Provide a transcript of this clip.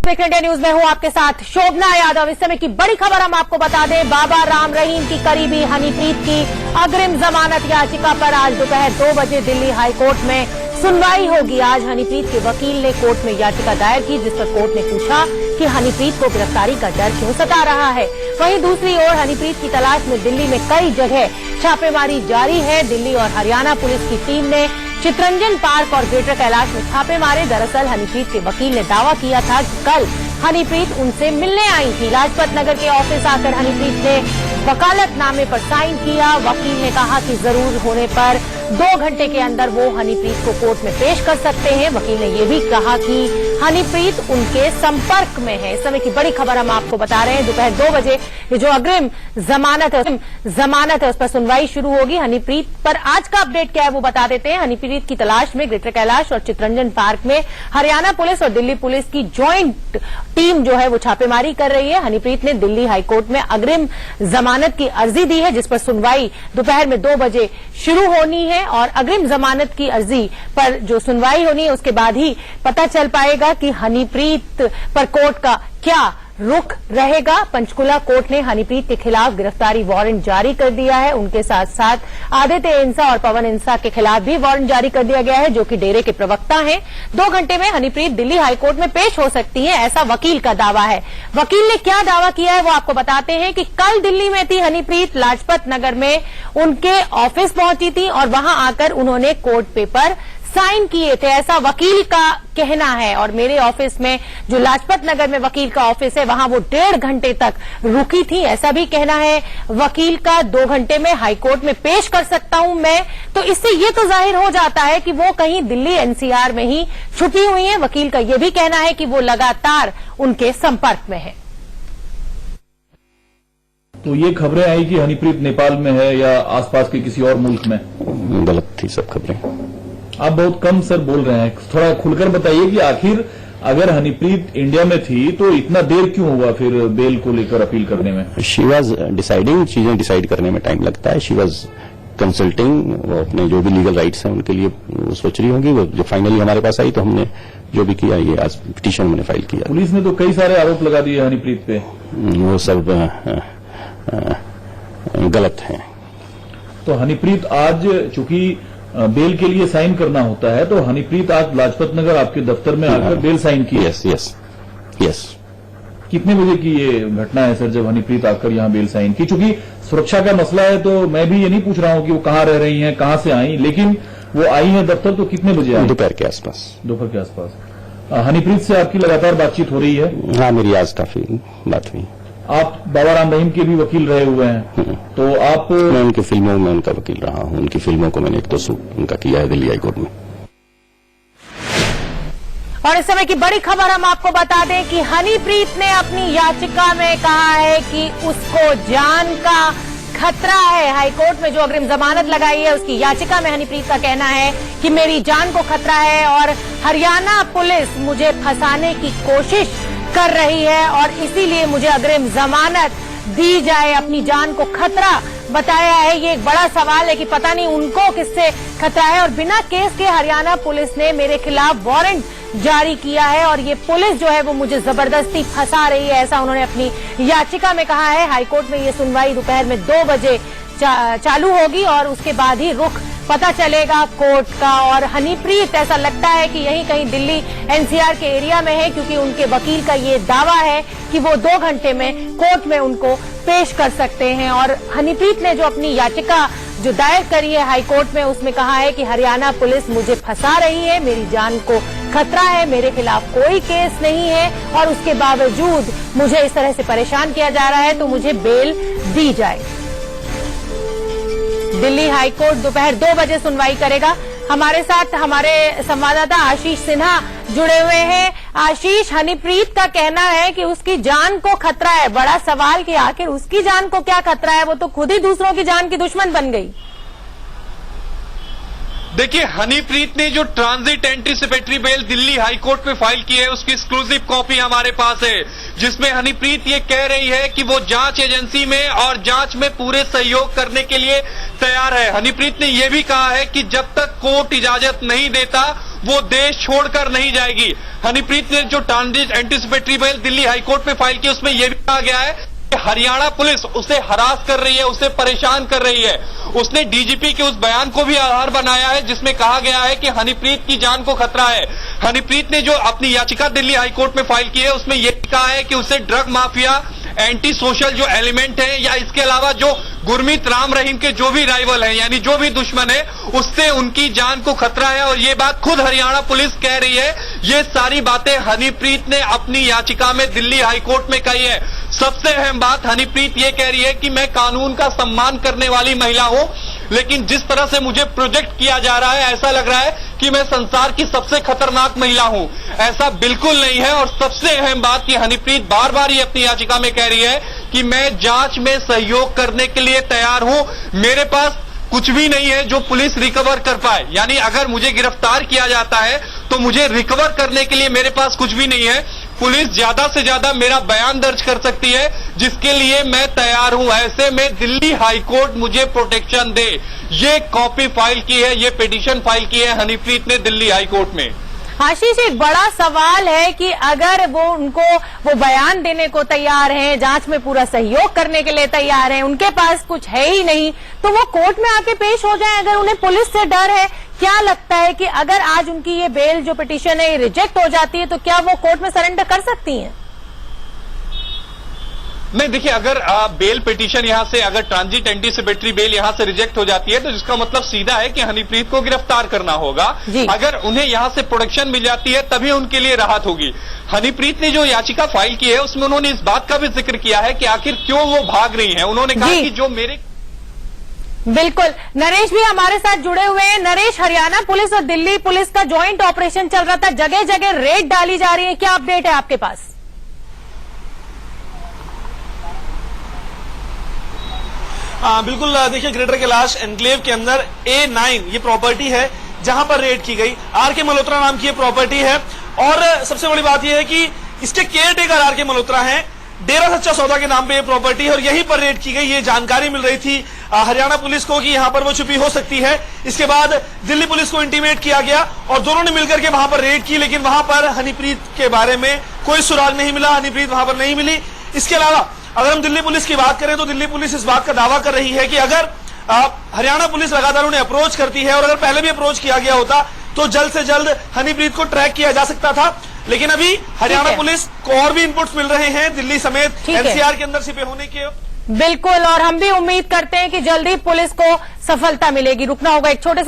India news में हूं आपके साथ शोभना यादव। इस समय की बड़ी खबर हम आपको बता दें, बाबा राम रहीम की करीबी हनीप्रीत की अग्रिम जमानत याचिका पर आज दोपहर 2 बजे दिल्ली हाईकोर्ट में सुनवाई होगी। आज हनीप्रीत के वकील ने कोर्ट में याचिका दायर की, जिस पर कोर्ट ने पूछा कि हनीप्रीत को गिरफ्तारी का डर क्यों सता रहा है। वहीं दूसरी ओर हनीप्रीत की तलाश में दिल्ली में कई जगह छापेमारी जारी है। दिल्ली और हरियाणा पुलिस की टीम ने चितरंजन पार्क और ग्रेटर कैलाश में छापे मारे। दरअसल हनीप्रीत के वकील ने दावा किया था कि कल हनीप्रीत उनसे मिलने आई थी। लाजपत नगर के ऑफिस आकर हनीप्रीत ने वकालतनामे पर साइन किया। वकील ने कहा कि जरूर होने पर 2 घंटे के अंदर वो हनीप्रीत को कोर्ट में पेश कर सकते हैं। वकील ने यह भी कहा कि हनीप्रीत उनके संपर्क में है। इस समय की बड़ी खबर हम आपको बता रहे हैं, दोपहर 2 बजे ये जो अग्रिम जमानत है उस पर सुनवाई शुरू होगी। हनीप्रीत पर आज का अपडेट क्या है वो बता देते हैं। हनीप्रीत की तलाश में ग्रेटर कैलाश और चितरंजन पार्क में हरियाणा पुलिस और दिल्ली पुलिस की ज्वाइंट टीम जो है वो छापेमारी कर रही है। हनीप्रीत ने दिल्ली हाईकोर्ट में अग्रिम जमानत की अर्जी दी है, जिस पर सुनवाई दोपहर में 2 बजे शुरू होनी है। और अग्रिम जमानत की अर्जी पर जो सुनवाई होनी है उसके बाद ही पता चल पाएगा कि हनीप्रीत पर कोर्ट का क्या रुख रहेगा। पंचकुला कोर्ट ने हनीप्रीत के खिलाफ गिरफ्तारी वारंट जारी कर दिया है। उनके साथ साथ आदित्य इंसा और पवन इंसा के खिलाफ भी वारंट जारी कर दिया गया है, जो कि डेरे के प्रवक्ता हैं। 2 घंटे में हनीप्रीत दिल्ली हाईकोर्ट में पेश हो सकती है, ऐसा वकील का दावा है। वकील ने क्या दावा किया है वो आपको बताते हैं कि कल दिल्ली में थी हनीप्रीत, लाजपत नगर में उनके ऑफिस पहुंची थी और वहां आकर उन्होंने कोर्ट पेपर साइन किए थे, ऐसा वकील का कहना है। और मेरे ऑफिस में जो लाजपत नगर में वकील का ऑफिस है वहां वो 1.5 घंटे तक रुकी थी, ऐसा भी कहना है वकील का। 2 घंटे में हाईकोर्ट में पेश कर सकता हूं मैं। तो इससे ये तो जाहिर हो जाता है कि वो कहीं दिल्ली एनसीआर में ही छुपी हुई है। वकील का ये भी कहना है कि वो लगातार उनके संपर्क में है। तो ये खबरें आई कि हनीप्रीत नेपाल में है या आसपास के किसी और मुल्क में, गलत थी सब खबरें। आप बहुत कम सर बोल रहे हैं, थोड़ा खुलकर बताइए कि आखिर अगर हनीप्रीत इंडिया में थी तो इतना देर क्यों हुआ फिर बेल को लेकर अपील करने में। शी वॉज डिसाइडिंग, चीजें डिसाइड करने में टाइम लगता है। शी वॉज कंसल्टिंग, वो अपने जो भी लीगल राइट्स हैं उनके लिए वो सोच रही होंगी। वो जो फाइनली हमारे पास आई तो हमने जो भी किया, ये आज पिटीशन मैंने फाइल किया। पुलिस ने तो कई सारे आरोप लगा दिए हनीप्रीत पे, वो सब गलत है। तो हनीप्रीत आज चूंकि बेल के लिए साइन करना होता है, तो हनीप्रीत आज लाजपत नगर आपके दफ्तर में आकर बेल साइन की। यस। कितने बजे की ये घटना है सर, जब हनीप्रीत आकर यहाँ बेल साइन की? चूंकि सुरक्षा का मसला है तो मैं भी ये नहीं पूछ रहा हूँ कि वो कहाँ रह रही हैं, कहाँ से आई, लेकिन वो आई हैं दफ्तर तो कितने बजे आई? दोपहर के आसपास। दोपहर के आसपास। हनीप्रीत से आपकी लगातार बातचीत हो रही है? हाँ, मेरी आज काफी बात हुई। आप बाबा राम रहीम के भी वकील रहे हुए हैं, तो आप? मैं उनकी फिल्मों में उनका वकील रहा हूं। उनकी फिल्मों को मैंने 1-2 सूट उनका किया है दिल्ली हाईकोर्ट में। और इस समय की बड़ी खबर हम आपको बता दें कि हनीप्रीत ने अपनी याचिका में कहा है कि उसको जान का खतरा है। हाईकोर्ट में जो अग्रिम जमानत लगाई है उसकी याचिका में हनीप्रीत का कहना है कि मेरी जान को खतरा है और हरियाणा पुलिस मुझे फंसाने की कोशिश कर रही है और इसीलिए मुझे अग्रिम जमानत दी जाए। अपनी जान को खतरा बताया है। ये एक बड़ा सवाल है कि पता नहीं उनको किससे खतरा है। और बिना केस के हरियाणा पुलिस ने मेरे खिलाफ वारंट जारी किया है और ये पुलिस जो है वो मुझे जबरदस्ती फंसा रही है, ऐसा उन्होंने अपनी याचिका में कहा है। हाईकोर्ट में ये सुनवाई दोपहर में 2 बजे चालू होगी और उसके बाद ही रुख पता चलेगा कोर्ट का। और हनीप्रीत ऐसा लगता है कि यहीं कहीं दिल्ली एनसीआर के एरिया में है, क्योंकि उनके वकील का ये दावा है कि वो 2 घंटे में कोर्ट में उनको पेश कर सकते हैं। और हनीप्रीत ने जो अपनी याचिका जो दायर करी है हाईकोर्ट में, उसमें कहा है कि हरियाणा पुलिस मुझे फंसा रही है, मेरी जान को खतरा है, मेरे खिलाफ कोई केस नहीं है और उसके बावजूद मुझे इस तरह से परेशान किया जा रहा है, तो मुझे बेल दी जाए। दिल्ली हाईकोर्ट दोपहर 2 बजे सुनवाई करेगा। हमारे साथ हमारे संवाददाता आशीष सिन्हा जुड़े हुए हैं। आशीष, हनीप्रीत का कहना है कि उसकी जान को खतरा है। बड़ा सवाल कि आखिर उसकी जान को क्या खतरा है, वो तो खुद ही दूसरों की जान की दुश्मन बन गई। देखिए, हनीप्रीत ने जो transit anticipatory bail Delhi high court में फाइल की है उसकी एक्सक्लूसिव कॉपी हमारे पास है, जिसमें हनीप्रीत ये कह रही है कि वो जांच एजेंसी में और जांच में पूरे सहयोग करने के लिए तैयार है। हनीप्रीत ने यह भी कहा है कि जब तक कोर्ट इजाजत नहीं देता वो देश छोड़कर नहीं जाएगी। हनीप्रीत ने जो transit anticipatory bail Delhi high court में फाइल की, उसमें यह भी कहा गया है कि हरियाणा पुलिस उसे हरास कर रही है, उसे परेशान कर रही है। उसने डीजीपी के उस बयान को भी आधार बनाया है जिसमें कहा गया है कि हनीप्रीत की जान को खतरा है। हनीप्रीत ने जो अपनी याचिका दिल्ली हाईकोर्ट में फाइल की है, उसमें यह कहा है कि उसे ड्रग माफिया, एंटी सोशल जो एलिमेंट है, या इसके अलावा जो गुरमीत राम रहीम के जो भी राइवल हैं, यानी जो भी दुश्मन है, उससे उनकी जान को खतरा है। और ये बात खुद हरियाणा पुलिस कह रही है। ये सारी बातें हनीप्रीत ने अपनी याचिका में दिल्ली हाईकोर्ट में कही है। सबसे अहम बात, हनीप्रीत ये कह रही है कि मैं कानून का सम्मान करने वाली महिला हूं, लेकिन जिस तरह से मुझे प्रोजेक्ट किया जा रहा है, ऐसा लग रहा है कि मैं संसार की सबसे खतरनाक महिला हूं। ऐसा बिल्कुल नहीं है। और सबसे अहम बात कि हनीप्रीत बार बार ये अपनी याचिका में कह रही है कि मैं जांच में सहयोग करने के लिए तैयार हूं। मेरे पास कुछ भी नहीं है जो पुलिस रिकवर कर पाए, यानी अगर मुझे गिरफ्तार किया जाता है तो मुझे रिकवर करने के लिए मेरे पास कुछ भी नहीं है। पुलिस ज्यादा से ज्यादा मेरा बयान दर्ज कर सकती है, जिसके लिए मैं तैयार हूं। ऐसे में दिल्ली हाईकोर्ट मुझे प्रोटेक्शन दे। ये कॉपी फाइल की है, ये पिटीशन फाइल की है हनीप्रीत ने दिल्ली हाईकोर्ट में। आशीष, एक बड़ा सवाल है कि अगर वो बयान देने को तैयार हैं, जांच में पूरा सहयोग करने के लिए तैयार हैं, उनके पास कुछ है ही नहीं, तो वो कोर्ट में आके पेश हो जाएं। अगर उन्हें पुलिस से डर है, क्या लगता है कि अगर आज उनकी ये बेल जो पिटीशन है रिजेक्ट हो जाती है, तो क्या वो कोर्ट में सरेंडर कर सकती हैं? नहीं, देखिए, अगर बेल पिटीशन यहां से, अगर ट्रांजिट एंटीसिपेटरी बेल यहां से रिजेक्ट हो जाती है, तो जिसका मतलब सीधा है कि हनीप्रीत को गिरफ्तार करना होगा। अगर उन्हें यहां से प्रोटेक्शन मिल जाती है, तभी उनके लिए राहत होगी। हनीप्रीत ने जो याचिका फाइल की है, उसमें उन्होंने इस बात का भी जिक्र किया है कि आखिर क्यों वो भाग रही हैं। उन्होंने कहा कि जो मेरे बिल्कुल, नरेश भी हमारे साथ जुड़े हुए हैं। नरेश, हरियाणा पुलिस और दिल्ली पुलिस का ज्वाइंट ऑपरेशन चल रहा था, जगह जगह रेड डाली जा रही है, क्या अपडेट है आपके पास? बिल्कुल, देखिए, ग्रेटर कैलाश एनक्लेव के अंदर A9 ये प्रॉपर्टी है जहां पर रेड की गई। आर.के. मल्होत्रा नाम की ये प्रॉपर्टी है और सबसे बड़ी बात यह है कि इसके केयरटेकर आर.के. मल्होत्रा हैं। डेरा सच्चा सौदा के नाम पे ये प्रॉपर्टी है और यहीं पर रेड की गई। ये जानकारी मिल रही थी हरियाणा पुलिस को कि यहां पर वो छुपी हो सकती है। इसके बाद दिल्ली पुलिस को इंटीमेट किया गया और दोनों ने मिलकर के वहां पर रेड की, लेकिन वहां पर हनीप्रीत के बारे में कोई सुराग नहीं मिला, हनीप्रीत वहां पर नहीं मिली। इसके अलावा अगर हम दिल्ली पुलिस की बात करें तो दिल्ली पुलिस इस बात का दावा कर रही है कि अगर हरियाणा पुलिस लगातार उन्हें अप्रोच करती है और अगर पहले भी अप्रोच किया गया होता तो जल्द से जल्द हनीप्रीत को ट्रैक किया जा सकता था। लेकिन अभी हरियाणा पुलिस को और भी इनपुट्स मिल रहे हैं दिल्ली समेत एनसीआर के अंदर छिपे होने के। बिल्कुल, और हम भी उम्मीद करते हैं कि जल्दी पुलिस को सफलता मिलेगी। रुकना होगा एक छोटे से